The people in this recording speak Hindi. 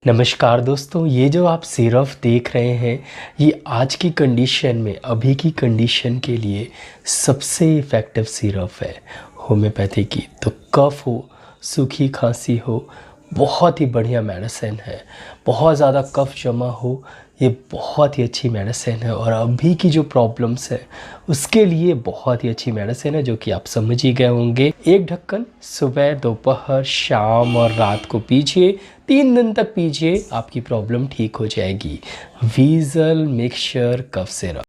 नमस्कार दोस्तों, ये जो आप सिरप देख रहे हैं ये आज की कंडीशन में अभी की कंडीशन के लिए सबसे इफ़ेक्टिव सिरप है होम्योपैथी की। तो कफ हो, सूखी खांसी हो, बहुत ही बढ़िया मेडिसिन है। बहुत ज़्यादा कफ जमा हो, ये बहुत ही अच्छी मेडिसिन है। और अभी की जो प्रॉब्लम्स है उसके लिए बहुत ही अच्छी मेडिसिन है, जो कि आप समझ ही गए होंगे। एक ढक्कन सुबह, दोपहर, शाम और रात को पीजिए, 3 दिन तक पीजिए, आपकी प्रॉब्लम ठीक हो जाएगी। वीज़ल मिक्सचर कफ सिरप।